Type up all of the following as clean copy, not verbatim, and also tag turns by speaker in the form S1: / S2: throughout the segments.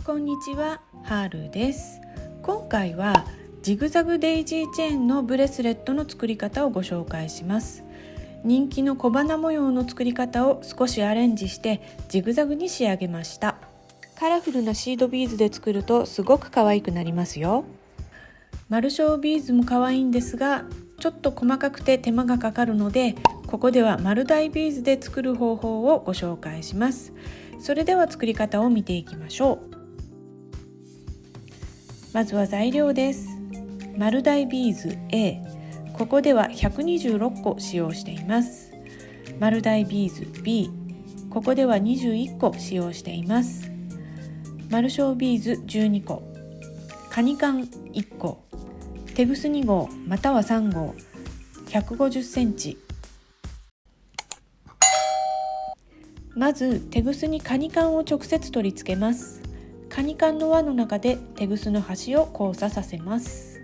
S1: こんにちは、ハールです。今回はジグザグデイジーチェーンのブレスレットの作り方をご紹介します。人気の小花模様の作り方を少しアレンジしてジグザグに仕上げました。カラフルなシードビーズで作るとすごく可愛くなりますよ。丸小ビーズも可愛いんですが、ちょっと細かくて手間がかかるので、ここでは丸大ビーズで作る方法をご紹介します。それでは作り方を見ていきましょう。まずは材料です。丸大ビーズ A、 ここでは126個使用しています。丸大ビーズ B、 ここでは21個使用しています。丸小ビーズ12個、カニ缶1個、テグス2号または3号、150センチ。まずテグスにカニ缶を直接取り付けます。カニ缶の輪の中でテグスの端を交差させます。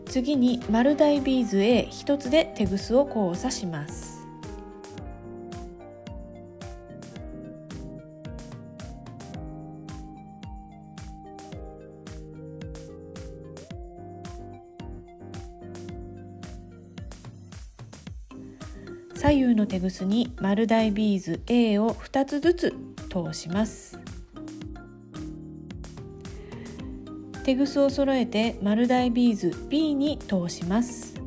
S1: 次に丸大ビーズ A1 つでテグスを交差します。左右のテグスに丸大ビーズ A を2つずつ通します。テグスを揃えて丸大ビーズ B に通します。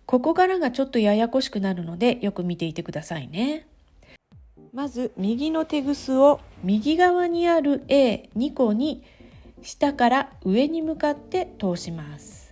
S1: ここからがちょっとややこしくなるのでよく見ていてくださいね。まず右のテグスを右側にある A2 個に下から上に向かって通します。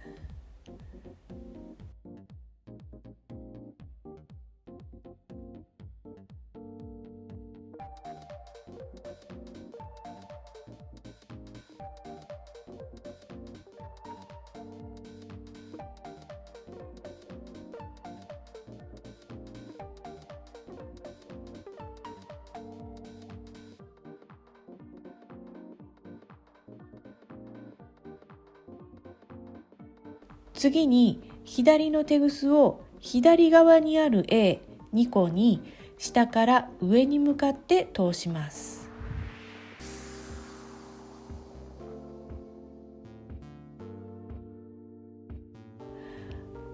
S1: 次に左のテグスを左側にある A2 個に下から上に向かって通します。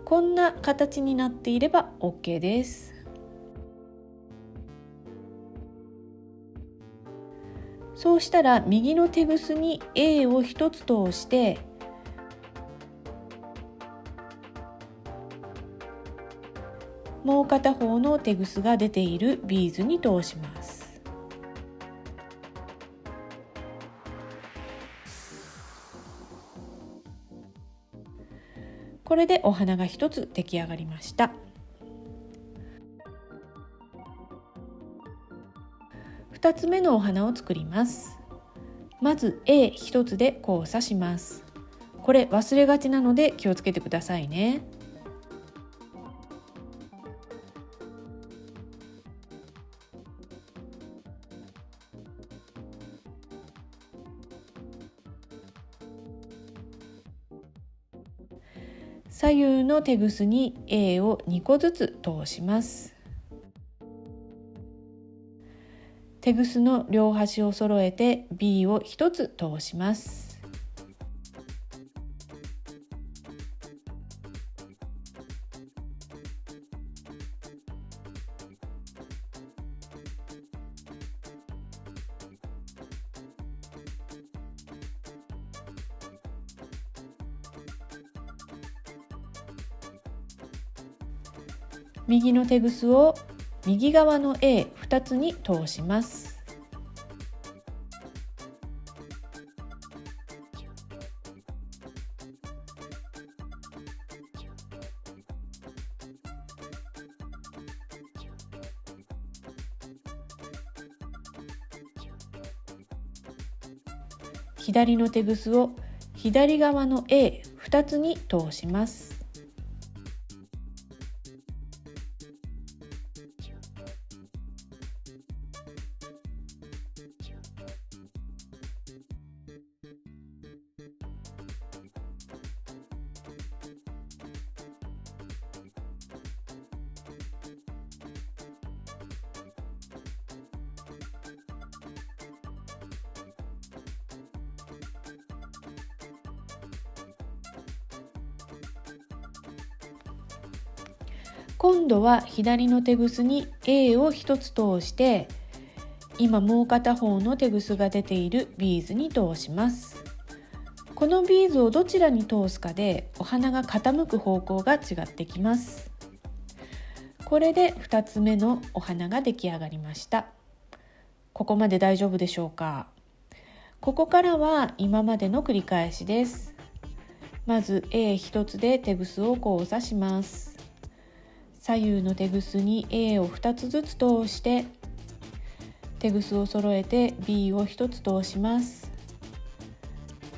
S1: こんな形になっていれば OK です。そうしたら右のテグスに A を1つ通してもう片方のテグスが出ているビーズに通します。これでお花が一つ出来上がりました。2つ目のお花を作ります。まず A1 つで交差します。これ忘れがちなので気をつけてくださいね。左右のテグスに A を2個ずつ通します。テグスの両端を揃えて B を1つ通します。右のテグスを右側の A2 つに通します。左のテグスを左側の A2 2つに通します。今度は左の手ぐすに A を1つ通して、今もう片方の手ぐすが出ているビーズに通します。このビーズをどちらに通すかでお花が傾く方向が違ってきます。これで2つ目のお花が出来上がりました。ここまで大丈夫でしょうか？ここからは今までの繰り返しです。まず A1 つで手ぐすを交差します。左右の手ぐすに A を2つずつ通して、手ぐすを揃えて B を1つ通します。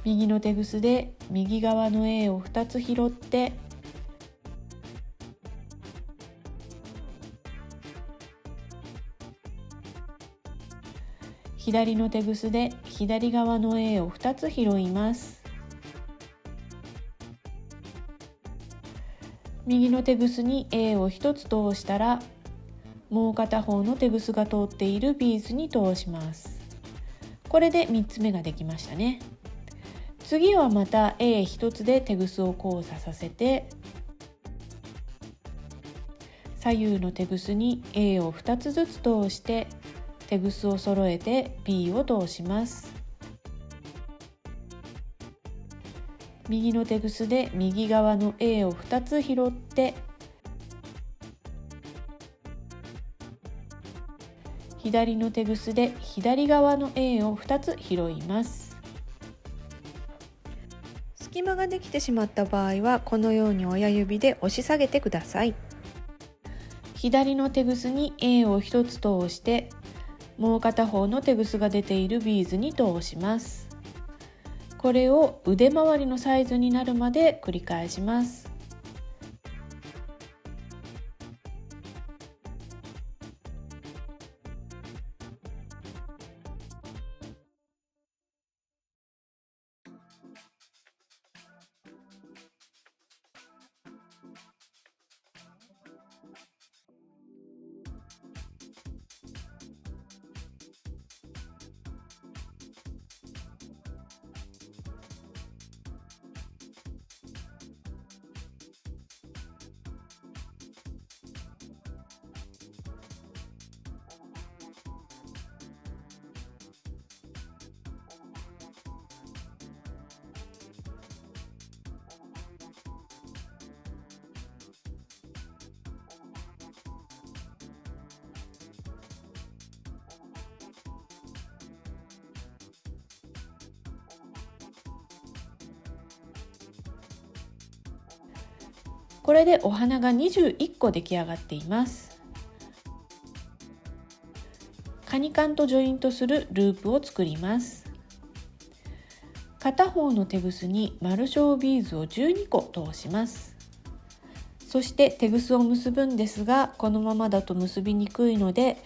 S1: 右の手ぐすで右側の A を2つ拾って、左の手ぐすで左側の A を2つ拾います。右の手ぐすに A を1つ通したら、もう片方の手ぐすが通っているビーズに通します。これで3つ目ができましたね。次はまた A1 つで手ぐすを交差させて、左右の手ぐすに A を2つずつ通して手ぐすを揃えて B を通します。右の手ぐすで右側の A を2つ拾って、左の手ぐすで左側の A を2つ拾います。隙間ができてしまった場合はこのように親指で押し下げてください。左の手ぐすに A を1つ通して、もう片方の手ぐすが出ているビーズに通します。これを腕周りのサイズになるまで繰り返します。これでお花が21個出来上がっています。カニカンとジョイントするループを作ります。片方の手ぐすに丸小ビーズを12個通します。そして手ぐすを結ぶんですが、このままだと結びにくいので、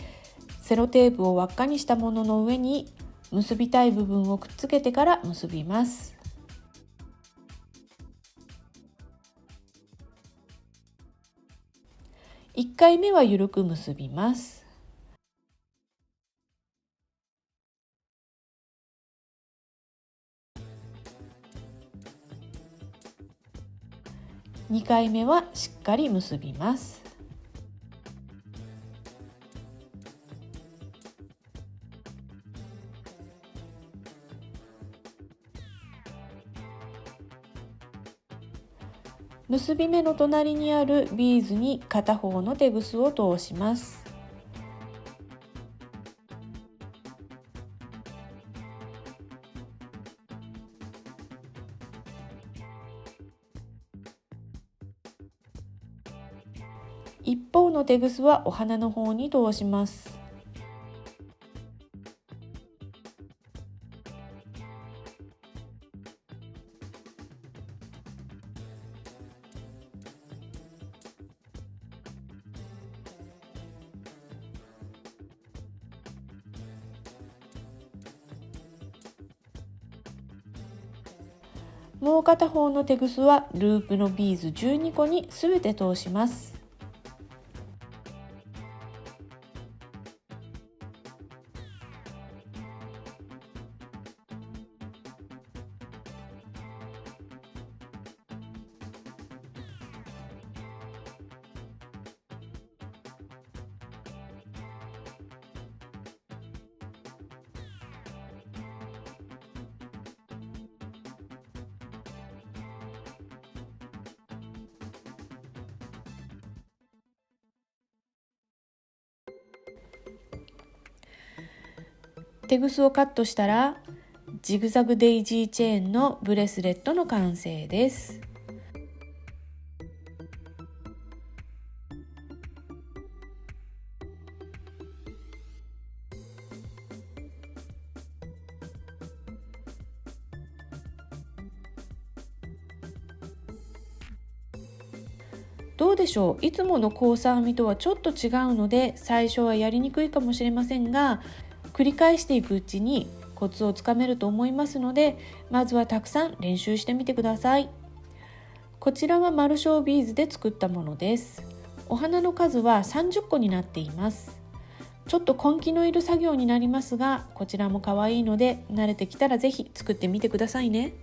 S1: セロテープを輪っかにしたものの上に結びたい部分をくっつけてから結びます。1回目は緩く結びます。2回目はしっかり結びます。結び目の隣にあるビーズに片方の手ぐすを通します。一方の手ぐすはお花の方に通します。もう片方のテグスはループのビーズ12個に全て通します。テグスをカットしたらジグザグデイジーチェーンのブレスレットの完成です。どうでしょう、いつもの交差編みとはちょっと違うので最初はやりにくいかもしれませんが、繰り返していくうちにコツをつかめると思いますので、まずはたくさん練習してみてください。こちらはマルショービーズで作ったものです。お花の数は30個になっています。ちょっと根気のいる作業になりますが、こちらも可愛いので慣れてきたらぜひ作ってみてくださいね。